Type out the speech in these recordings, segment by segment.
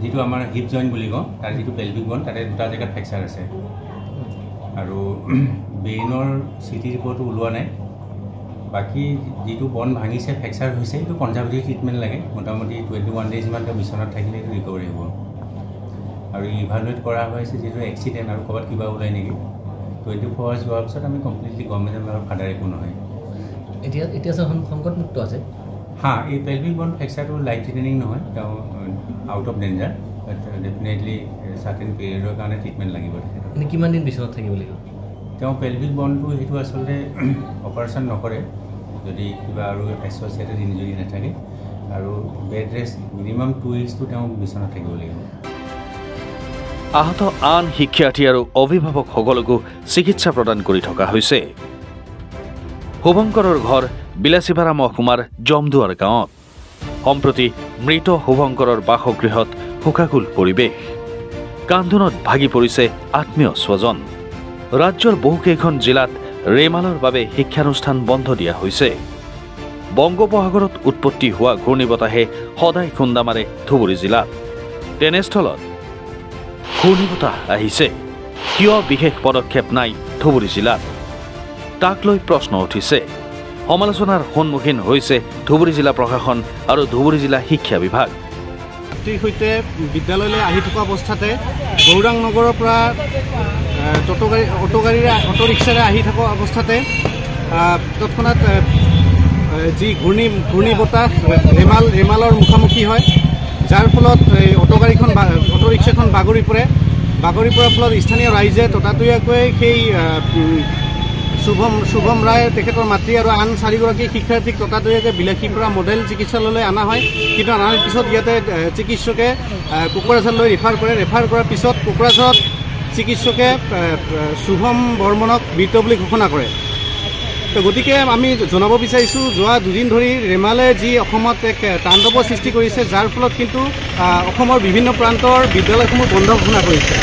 যেটো আমাৰ heap joint বুলি কওঁ তাৰ যেটো পেলভিক বন তাতে দুটা জায়গাত ফ্ৰেকচাৰ আছে আৰু ব্ৰেইনৰ সিটি ৰিপৰ্ট ওলোৱা নাই বাকি যেটো বন ভাঙিছে ফ্ৰেকচাৰ হৈছে এটো কনজাৰভেটিভ ট্ৰিটমেন্ট লাগে মোটামুটি 21 ডেজ মান বিছনাত থাকিলে ৰিকভাৰি হ'ব আৰু ইভালুৱেট কৰা হৈছে যেটো এক্সিডেন্ট আৰু ক'বাত কিবা ওলাই নেকি 24 আৱাৰ্ছ হোৱাৰ পিছত আমি কমপ্লিটলি গভৰ্ণমেণ্ট আৰু ফাদাৰ একো নহয় এতিয়া সংকটমুক্ত আছে हाँ ये पेल्विक बोन फ्रैक्चर तो लाइफ थ्रेटनिंग নহয় তাও out of danger but definitely certain পিৰিয়ডৰ কাৰণে ট্ৰিটমেন্ট লাগিব মানে কিমান দিন বিছনাত থাকিব লাগিব তাও পেল্ভিক বনটো হেতু আসলে অপাৰেশন নকৰে যদি কিবা আৰু এসোসিয়েটেড ইনজুৰি নাথাকে আৰু বেড ৰেষ্ট মিনিমাম 2 উইকস তো তাও বিছনাত থাকিব লাগিব আহত আন শিক্ষাৰ্থী আৰু অভিভাৱক সকলকো চিকিৎসা প্ৰদান কৰি থকা হৈছে শুভঙ্কৰৰ ঘৰ বিলাসীপাৰা মহকুমাৰ জমদুৱাৰ গাঁৱত সম্প্ৰতি মৃত শুভঙ্কৰৰ বাসগৃহত শোকাকুল পৰিৱেশ কান্দোনত ভাগি পৰিছে আত্মীয় স্বজন ৰাজ্যৰ বহুকেইখন জিলাত ৰেমালৰ বাবে শিক্ষানুষ্ঠান বন্ধ দিয়া হৈছে বংগোপসাগৰত উৎপত্তি হোৱা ঘূৰ্ণীবতাহে সদায় খুন্দা মাৰে ধুবুৰী জিলাত তেনেস্থলত ঘূৰ্ণীবতাহ আহিছে কিয় বিশেষ পদক্ষেপ নাই ধুবুৰী জিলাত তাক লৈ প্ৰশ্ন উঠিছে সমালোচনাৰ সন্মুখীন হৈছে ধুবুৰী জিলা প্ৰশাসন আৰু ধুবুৰী জিলা শিক্ষা বিভাগ ছাত্ৰীৰ সৈতে বিদ্যালয়লৈ আহি থকা অৱস্থাতে গৌৰাং নগৰৰ পৰা অটো ৰিক্সাৰে আহি থকা অৱস্থাতে তৎক্ষণাৎ যি ঘূৰ্ণী বতাহ ৰেমালৰ মুখামুখি হয় যাৰ ফলত এই অটো ৰিক্সাখন বাগৰি পৰাৰ ফলত স্থানীয় ৰাইজে ততাতৈয়াকৈ সেই শুভম ৰায় তেখেতৰ মাতৃ আৰু আন 4গৰাকী শিক্ষাৰ্থীক ততাতৈয়াকৈ বিলাসীপাৰা মডেল চিকিৎসালয়লৈ অনা হয় কিন্তু অনাৰ পিছত ইয়াতে চিকিৎসকে কোকৰাঝাৰলৈ ৰেফাৰ কৰাৰ পিছত কোকৰাঝাৰত চিকিৎসকে শুভম বৰ্মনক মৃত বুলি ঘোষণা কৰে তো গতিকে আমি জনাব বিচাৰিছোঁ যোৱা দুদিন ধৰি ৰেমালে যি অসমত এক তাণ্ডৱ সৃষ্টি কৰিছে যাৰ ফলত কিন্তু অসমৰ বিভিন্ন প্ৰান্তৰ বিদ্যালয়সমূহ বন্ধ ঘোষণা কৰিছে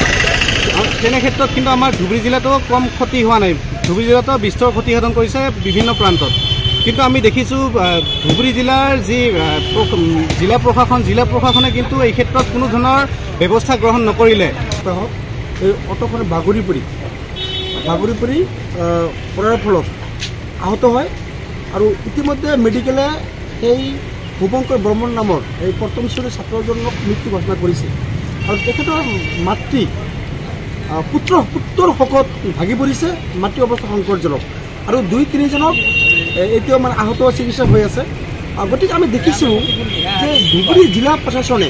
তেনে ক্ষেত্ৰত কিন্তু আমাৰ ধুবুৰী জিলাতো কম ক্ষতি হোৱা নাই ধুবুৰী জিলাতো বিস্তৰ ক্ষতি সাধন কৰিছে বিভিন্ন প্ৰান্তত কিন্তু আমি দেখিছোঁ ধুবুৰী জিলাৰ যি জিলা প্ৰশাসনে কিন্তু এই ক্ষেত্ৰত কোনো ধৰণৰ ব্যৱস্থা গ্ৰহণ নকৰিলে এই অটোখন বাগৰি পৰি পৰাৰ ফলত আহত হয় আৰু ইতিমধ্যে মেডিকেলে সেই শুভঙ্কৰ বৰ্মন নামৰ এই প্ৰথম শ্ৰেণীৰ ছাত্ৰজনক মৃত্যু ঘোষণা কৰিছে আৰু তেখেতৰ মাতৃ পুত্ৰৰ শকত ভাগি পৰিছে মাতৃ অৱস্থা সংকটজনক আৰু 2-3জনক এতিয়াও মানে আহত চিকিৎসা হৈ আছে গতিকে আমি দেখিছোঁ যে ধুবুৰী জিলা প্ৰশাসনে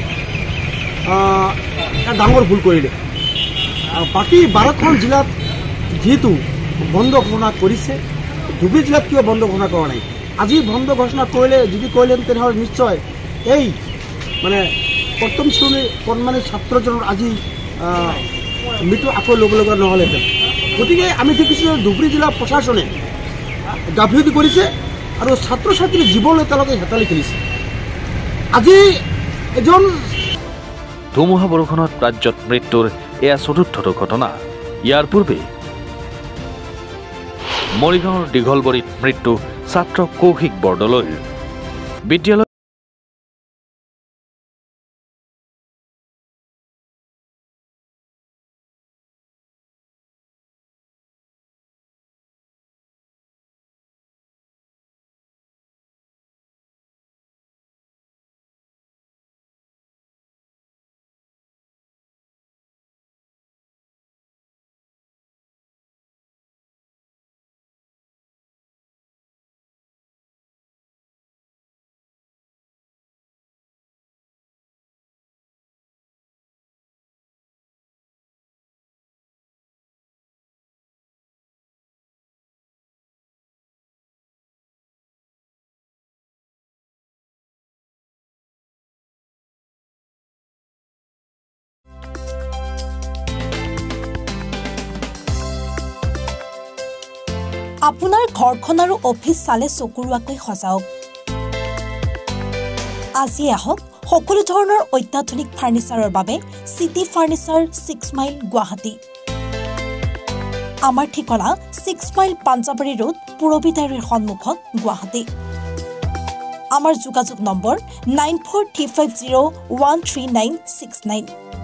এটা ডাঙৰ ভুল কৰিলে বাকী 12খন জিলাত যেহেতু বন্ধ ঘোষণা কৰিছে ধুবুৰী জিলাত কিয় বন্ধ ঘোষণা কৰা নাই আজি বন্ধ ঘোষণা কৰিলে তেনেহ'লে নিশ্চয় এই মানে প্ৰথম শ্ৰেণীৰ কণমানি ছাত্ৰজনৰ আজি মৃত্যু আকৌ ল'ব লগা নহ'লহেঁতেন গতিকে আমি দেখিছোঁ ধুবুৰী জিলা প্ৰশাসনে গাফিলতি কৰিছে আৰু ছাত্ৰ ছাত্ৰীৰ জীৱনলৈ তেওঁলোকে হেতালি খেলিছে আজি এজন ধুমুহা বৰষুণত ৰাজ্যত মৃত্যুৰ এয়া চতুৰ্থটো ঘটনা ইয়াৰ পূৰ্বে মৰিগাঁৱৰ দীঘলবৰীত মৃত্যু ছাত্ৰ কৌশিক বৰদলৈৰ বিদ্যালয় আপোনাৰ ঘৰখন আৰু অফিচ চালে চকুৰুৱাকৈ সজাওক আজি আহক সকলো ধৰণৰ অত্যাধুনিক ফাৰ্নিচাৰৰ বাবে সিটি ফাৰ্নিচাৰ 6 মাইল গুৱাহাটী আমাৰ ঠিকনা 6 মাইল পাঞ্জাবাৰী ৰোড পুৰবিদাৰীৰ সন্মুখত গুৱাহাটী আমাৰ যোগাযোগ নম্বৰ 9435013969